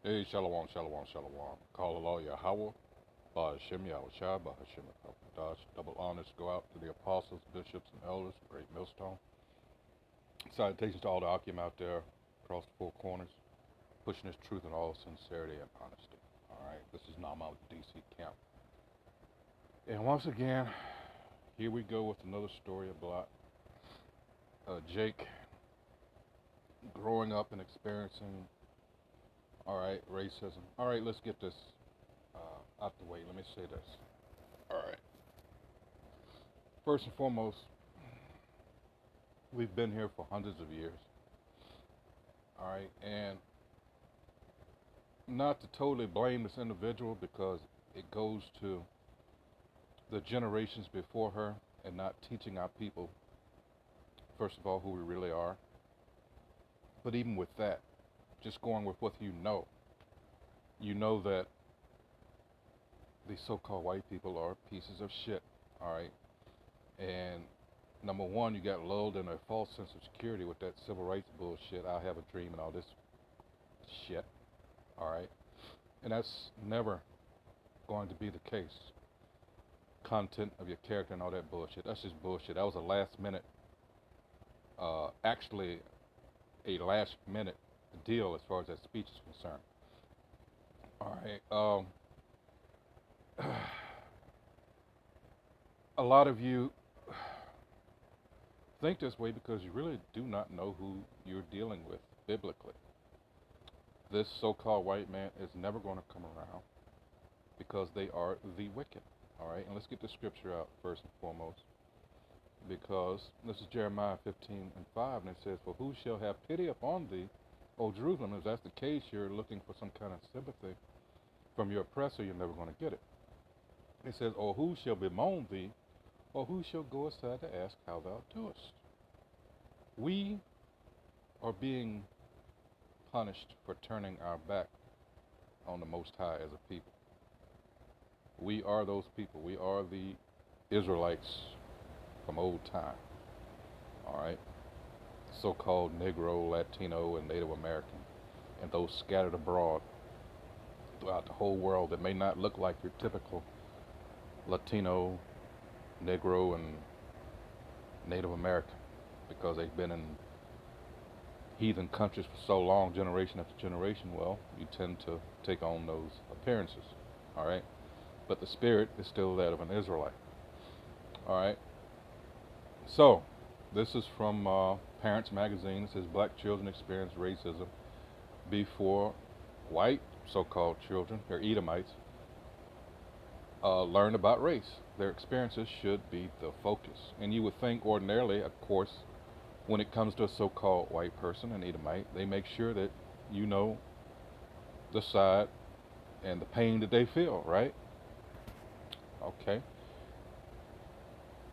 Hey, Shalom, Shalom, Shalom. Call Allah Yahweh, Bahashim Yahushua, Bahashim Dash. Double honors go out to the apostles, bishops, and elders, great millstone. Salutations to all the Akim out there across the four corners, pushing this truth in all sincerity and honesty. All right, this is Nama with the DC camp. And once again, here we go with another story about Jake growing up and experiencing, all right, racism. All right, let's get this out the way. Let me say this. All right. First and foremost, we've been here for hundreds of years. All right, and not to totally blame this individual because it goes to the generations before her and not teaching our people, first of all, who we really are. But even with that, just going with what you know that these so-called white people are pieces of shit, all right? And number one, you got lulled in a false sense of security with that civil rights bullshit, I have a dream and all this shit, all right? And that's never going to be the case. Content of your character and all that bullshit, that's just bullshit. That was a last minute, actually a last minute deal as far as that speech is concerned. All right. A lot of you think this way because you really do not know who you're dealing with biblically. This so-called white man is never going to come around because they are the wicked. All right, and let's get the scripture out first and foremost, because this is Jeremiah 15:5, and it says, "For who shall have pity upon thee, O Jerusalem?" If that's the case, you're looking for some kind of sympathy from your oppressor, you're never going to get it. It says, "Or who shall bemoan thee, or who shall go aside to ask how thou doest?" We are being punished for turning our back on the Most High as a people. We are those people. We are the Israelites from old time. All right? So-called Negro, Latino, and Native American, and those scattered abroad throughout the whole world that may not look like your typical Latino, Negro, and Native American because they've been in heathen countries for so long, generation after generation. Well, you tend to take on those appearances. All right? But the spirit is still that of an Israelite. All right? So, this is from Parents Magazine. It says, "Black children experience racism before white so-called children, they're Edomites, learn about race. Their experiences should be the focus." And you would think ordinarily, of course, when it comes to a so-called white person, an Edomite, they make sure that you know the side and the pain that they feel, right? Okay.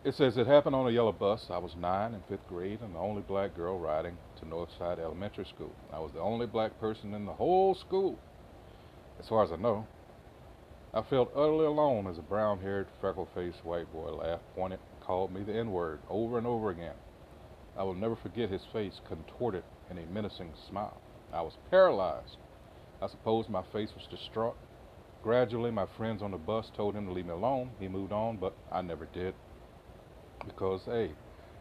It says, "It happened on a yellow bus. I was 9 in 5th grade and the only black girl riding to Northside Elementary School. I was the only black person in the whole school, as far as I know. I felt utterly alone as a brown-haired, freckle-faced white boy laughed, pointed, and called me the N-word over and over again. I will never forget his face contorted in a menacing smile. I was paralyzed. I suppose my face was distraught. Gradually, my friends on the bus told him to leave me alone. He moved on, but I never did. Because, hey,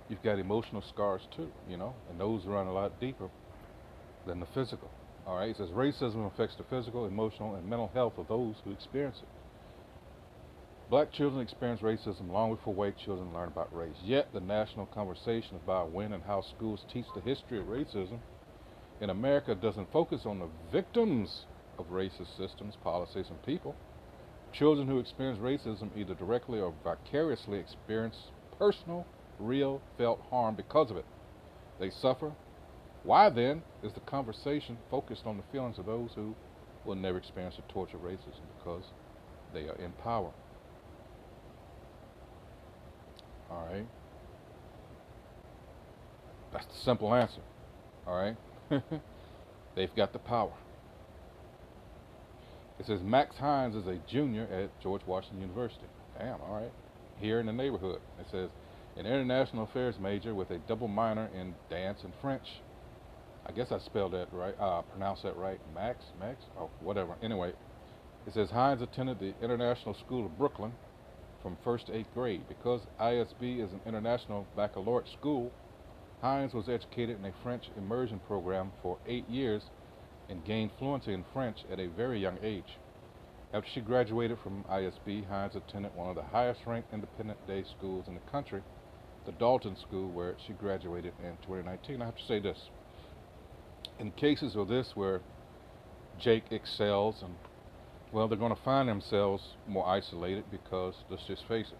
you've got emotional scars too, and those run a lot deeper than the physical. All right, it says racism affects the physical, emotional, and mental health of those who experience it. Black children experience racism long before white children learn about race. Yet, the national conversation about when and how schools teach the history of racism in America doesn't focus on the victims of racist systems, policies, and people. Children who experience racism either directly or vicariously experience personal, real, felt harm because of it. They suffer. Why then is the conversation focused on the feelings of those who will never experience the torture of racism? Because they are in power. All right? That's the simple answer. All right? They've got the power. It says Max Hines is a junior at George Washington University. Damn, all right. Here in the neighborhood. It says, an international affairs major with a double minor in dance and French. I guess I spelled that right, pronounced that right, Max, or whatever. Anyway, it says Hines attended the International School of Brooklyn from 1st to 8th grade. Because ISB is an international baccalaureate school, Hines was educated in a French immersion program for 8 years and gained fluency in French at a very young age. After she graduated from ISB, Hines attended one of the highest ranked independent day schools in the country, the Dalton School, where she graduated in 2019. I have to say this. In cases of this where Jake excels and, well, they're going to find themselves more isolated because, let's just face it,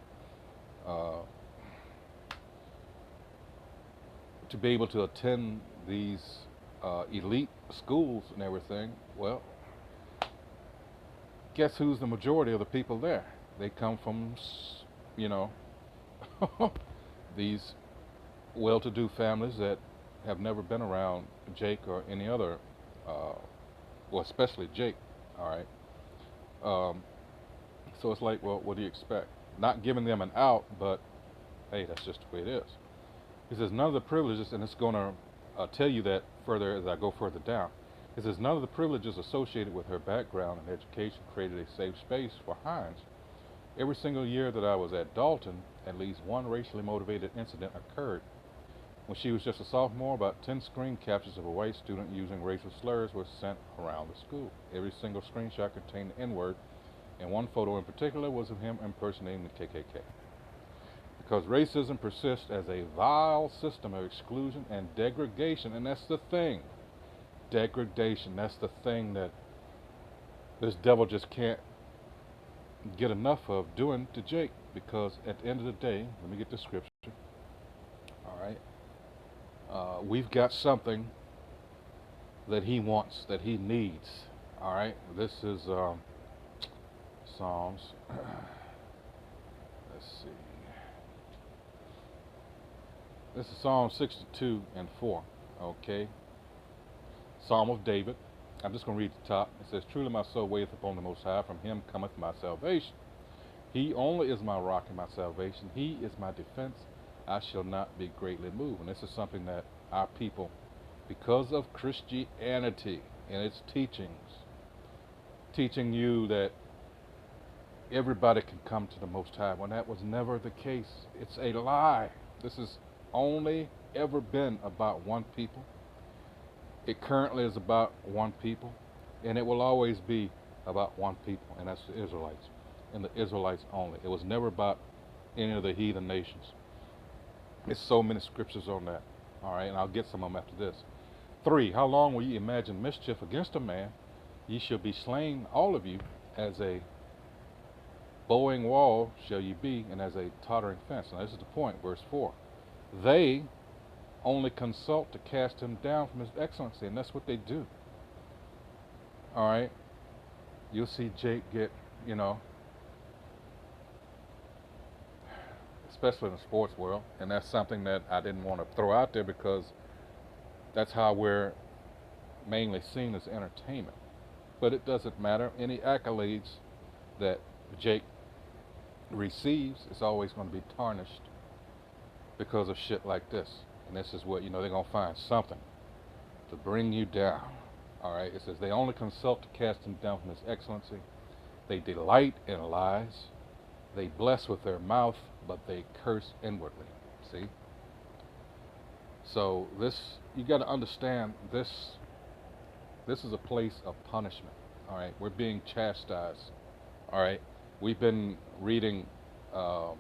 to be able to attend these elite schools and everything, well, guess who's the majority of the people there? They come from, you know, these well-to-do families that have never been around Jake or any other, well, especially Jake, all right? So it's like, well, what do you expect? Not giving them an out, but hey, that's just the way it is. He says, none of the privileges, and it's going to tell you that further as I go further down. He says, none of the privileges associated with her background and education created a safe space for Hines. Every single year that I was at Dalton, at least one racially motivated incident occurred. When she was just a sophomore, about 10 screen captures of a white student using racial slurs were sent around the school. Every single screenshot contained the N-word, and one photo in particular was of him impersonating the KKK. Because racism persists as a vile system of exclusion and degradation, and that's the thing. Degradation, that's the thing that this devil just can't get enough of doing to Jake, because at the end of the day, let me get the scripture, all right, we've got something that he wants, that he needs, all right. This is Psalms, let's see, this is Psalm 62 and 4, okay, Psalm of David. I'm just going to read the top. It says, truly my soul waiteth upon the Most High, from him cometh my salvation. He only is my rock and my salvation. He is my defense. I shall not be greatly moved. And this is something that our people, because of Christianity and its teachings, teaching you that everybody can come to the Most High, when that was never the case. It's a lie. This has only ever been about one people. It currently is about one people, and it will always be about one people, and that's the Israelites, and the Israelites only. It was never about any of the heathen nations. There's so many scriptures on that, all right, and I'll get some of them after this. 3, how long will ye imagine mischief against a man? Ye shall be slain, all of you, as a bowing wall shall ye be, and as a tottering fence. Now this is the point, verse 4. They only consult to cast him down from his excellency, and that's what they do. All right, you'll see Jake get, you know, especially in the sports world, and that's something that I didn't want to throw out there because that's how we're mainly seen as entertainment. But it doesn't matter. Any accolades that Jake receives is always going to be tarnished because of shit like this. And this is what, you know, they're going to find something to bring you down. All right, it says, they only consult to cast him down from his excellency. They delight in lies. They bless with their mouth, but they curse inwardly. See? So this, you got to understand, this is a place of punishment. All right, we're being chastised. All right, we've been reading, or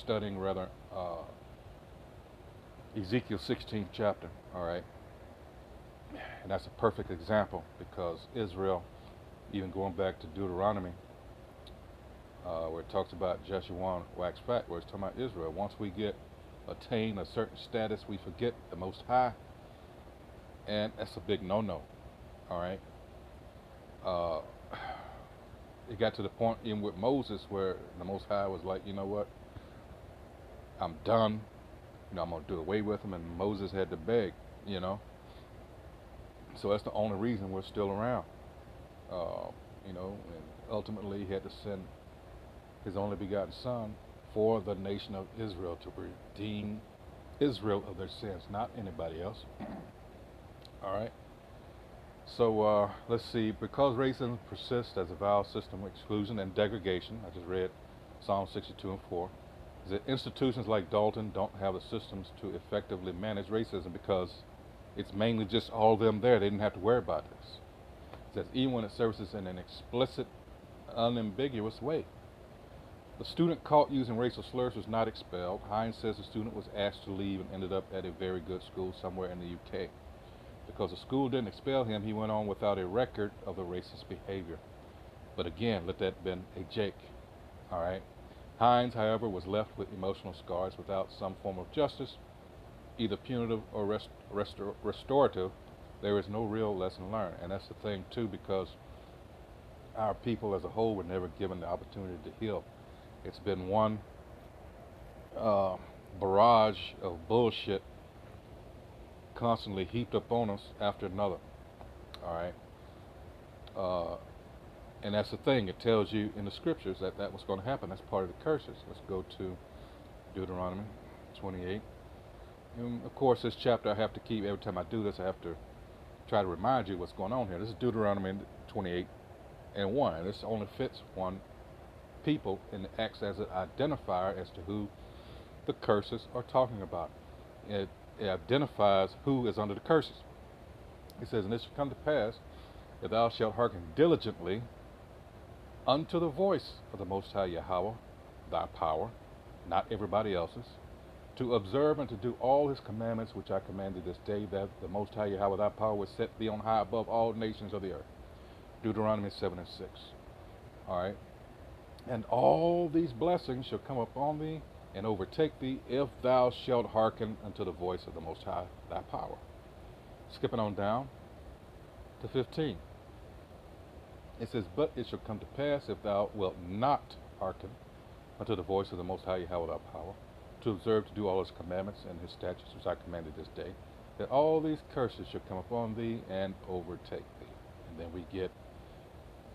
studying rather, Ezekiel 16th chapter, all right? And that's a perfect example because Israel, even going back to Deuteronomy, where it talks about Jeshurun wax fat, where it's talking about Israel. Once we attain a certain status, we forget the Most High, and that's a big no-no, all right? It got to the point even with Moses where the Most High was like, you know what, I'm done. You know, I'm going to do away with him, and Moses had to beg, you know. So that's the only reason we're still around. You know, and ultimately he had to send his only begotten son for the nation of Israel to redeem Israel of their sins, not anybody else. All right. So let's see. Because racism persists as a vile system of exclusion and degradation, I just read Psalm 62 and 4, is that institutions like Dalton don't have the systems to effectively manage racism because it's mainly just all of them there. They didn't have to worry about this. It says even when it services in an explicit, unambiguous way. The student caught using racial slurs was not expelled. Hines says the student was asked to leave and ended up at a very good school somewhere in the UK. Because the school didn't expel him, he went on without a record of the racist behavior. But again, let that have been a Jake. All right. Hines, however, was left with emotional scars without some form of justice, either punitive or restorative. There is no real lesson learned. And that's the thing, too, because our people as a whole were never given the opportunity to heal. It's been one uh, barrage of bullshit constantly heaped up on us after another. All right. And that's the thing. It tells you in the scriptures that that was going to happen. That's part of the curses. Let's go to Deuteronomy 28. And of course, this chapter I have to keep, every time I do this, I have to try to remind you what's going on here. This is Deuteronomy 28 and 1. And this only fits one people and acts as an identifier as to who the curses are talking about. It identifies who is under the curses. He says, and it shall come to pass that thou shalt hearken diligently unto the voice of the Most High Yahweh, thy power, not everybody else's, to observe and to do all his commandments which I command thee this day, that the Most High Yahweh, thy power, will set thee on high above all nations of the earth. Deuteronomy 7 and 6. All right. And all these blessings shall come upon thee and overtake thee if thou shalt hearken unto the voice of the Most High, thy power. Skipping on down to 15. It says, but it shall come to pass if thou wilt not hearken unto the voice of the Most High Yahweh thy power, to observe to do all his commandments and his statutes which I commanded this day, that all these curses shall come upon thee and overtake thee. And then we get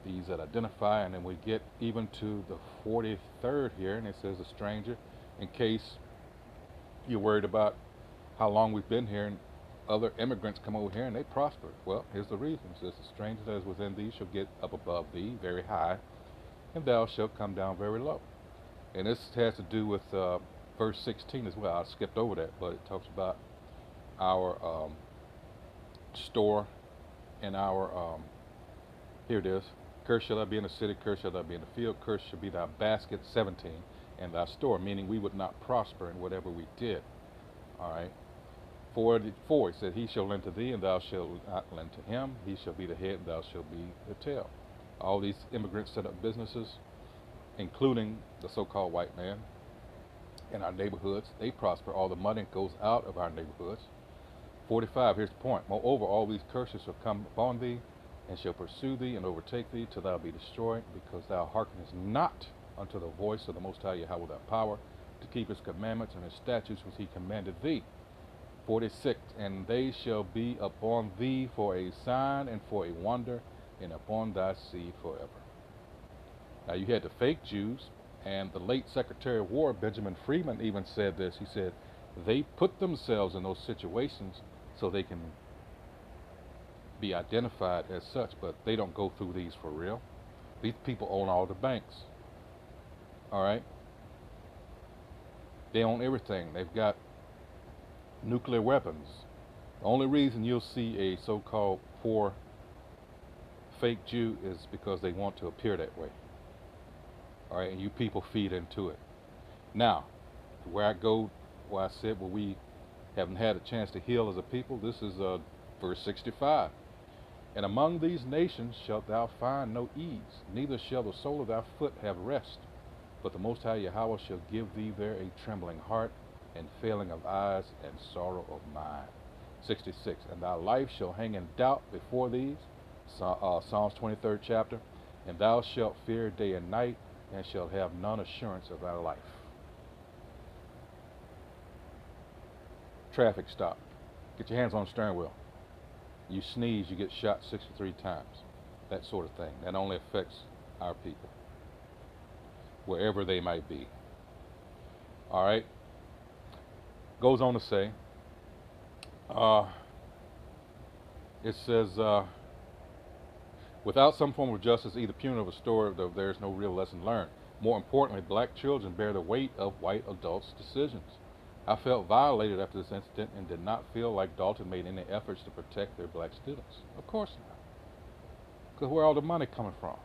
these that identify, and then we get even to the 43rd here, and it says a stranger, in case you're worried about how long we've been here and other immigrants come over here and they prosper. Well, here's the reason. It says, the stranger that is within thee shall get up above thee very high, and thou shalt come down very low. And this has to do with verse 16 as well. I skipped over that, but it talks about our store and our, here it is, curse shall thou be in the city, curse shall thou be in the field, curse shall be thy basket, 17, and thy store, meaning we would not prosper in whatever we did. All right. 44, it said, he shall lend to thee, and thou shalt not lend to him. He shall be the head, and thou shalt be the tail. All these immigrants set up businesses, including the so-called white man, in our neighborhoods. They prosper. All the money goes out of our neighborhoods. 45, here's the point. Moreover, all these curses shall come upon thee, and shall pursue thee and overtake thee till thou be destroyed, because thou hearkenest not unto the voice of the Most High Yahweh thy power, to keep his commandments and his statutes which he commanded thee. 46, and they shall be upon thee for a sign and for a wonder, and upon thy seed forever. Now you had the fake Jews, and the late Secretary of War, Benjamin Freeman, even said this. He said, they put themselves in those situations so they can be identified as such, but they don't go through these for real. These people own all the banks. All right? They own everything. They've got nuclear weapons. The only reason you'll see a so-called poor fake Jew is because they want to appear that way. All right, and you people feed into it. Now, where I go, where I said, well, we haven't had a chance to heal as a people, this is verse 65. And among these nations shalt thou find no ease, neither shall the sole of thy foot have rest. But the Most High Yahweh shall give thee there a trembling heart, and failing of eyes, and sorrow of mind. 66, and thy life shall hang in doubt before these, Psalms 23rd chapter, and thou shalt fear day and night, and shalt have none assurance of thy life. Traffic stop. Get your hands on the steering wheel. You sneeze, you get shot 63 times. That sort of thing. That only affects our people, wherever they might be. All right. Goes on to say, It says, without some form of justice, either punitive or restorative, there is no real lesson learned. More importantly, black children bear the weight of white adults' decisions. I felt violated after this incident and did not feel like Dalton made any efforts to protect their black students. Of course not. Because where all the money coming from?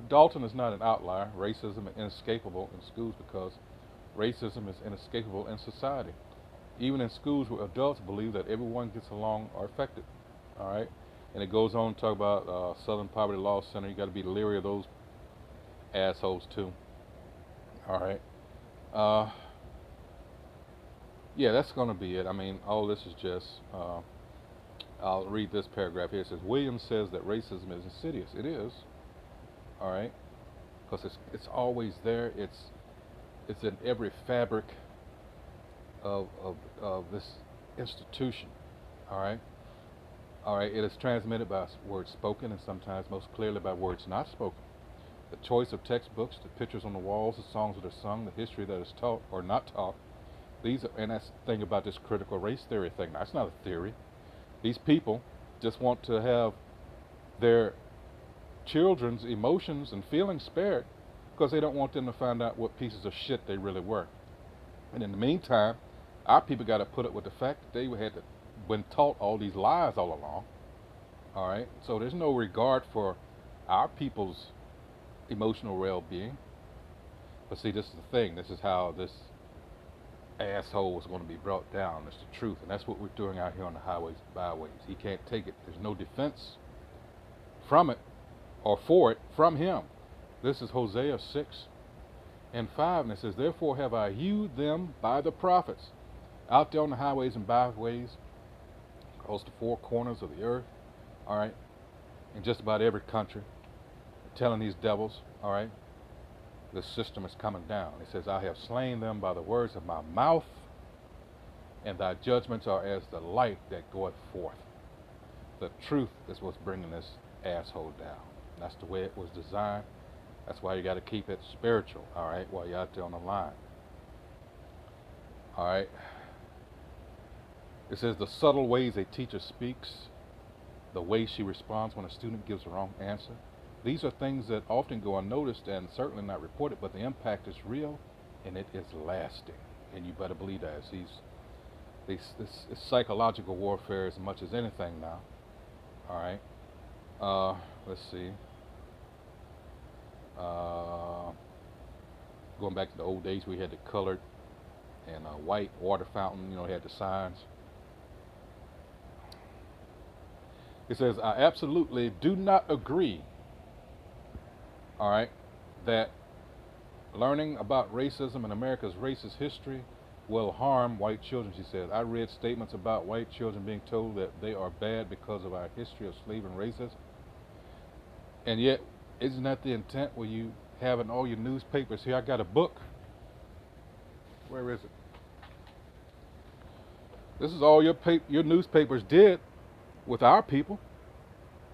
Dalton is not an outlier. Racism is inescapable in schools because racism is inescapable in society. Even in schools where adults believe that everyone gets along are affected. All right? And it goes on to talk about Southern Poverty Law Center. You got to be leery of those assholes too. All right? Yeah, that's going to be it. I mean, all this is just, I'll read this paragraph here. It says, Williams says that racism is insidious. It is, all right, because it's always there. It's in every fabric of this institution, all right. All right, it is transmitted by words spoken and sometimes most clearly by words not spoken. The choice of textbooks, the pictures on the walls, the songs that are sung, the history that is taught or not taught. These are, and that's the thing about this critical race theory thing. That's not a theory. These people just want to have their children's emotions and feelings spared because they don't want them to find out what pieces of shit they really were. And in the meantime, our people got to put up with the fact that they had been taught all these lies all along. All right, so there's no regard for our people's emotional well-being. But see, this is the thing. This is how this asshole was going to be brought down. It's the truth, and that's what we're doing out here on the highways and byways. He can't take it. There's no defense from it or for it from him. This is Hosea 6:5, and it says, "Therefore have I hewed them by the prophets out there on the highways and byways, across the four corners of the earth, all right, in just about every country, telling these devils, all right, the system is coming down." It says, "I have slain them by the words of my mouth, and thy judgments are as the light that goeth forth." The truth is what's bringing this asshole down. That's the way it was designed. That's why you got to keep it spiritual, all right, while you're out there on the line. All right. It says, "The subtle ways a teacher speaks, the way she responds when a student gives the wrong answer. These are things that often go unnoticed and certainly not reported, but the impact is real and it is lasting." And you better believe that. This psychological warfare as much as anything now. All right. Let's see. Going back to the old days, we had the colored and white water fountain. You know, had the signs. It says, "I absolutely do not agree, all right, that learning about racism and America's racist history will harm white children," she said. "I read statements about white children being told that they are bad because of our history of slavery and racism. And yet, isn't that the intent where you have in all your newspapers? Here, I got a book. Where is it? This is all your newspapers did with our people,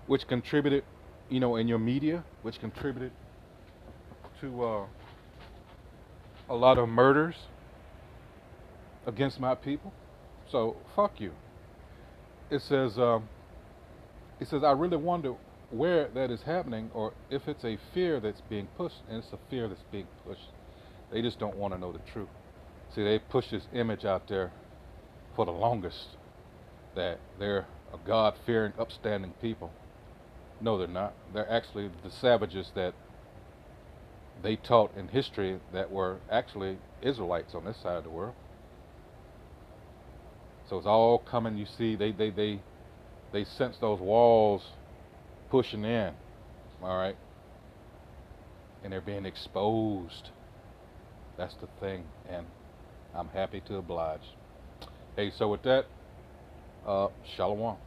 which contributed, you know, in your media, which contributed to a lot of murders against my people. So fuck you." It says, "I really wonder where that is happening, or if it's a fear that's being pushed." And it's a fear that's being pushed. They just don't want to know the truth. See, they push this image out there for the longest that they're a God-fearing, upstanding people. No, they're not. They're actually the savages that they taught in history that were actually Israelites on this side of the world. So it's all coming. You see, they sense those walls pushing in, all right, and they're being exposed. That's the thing, and I'm happy to oblige. Hey, so with that, shalom.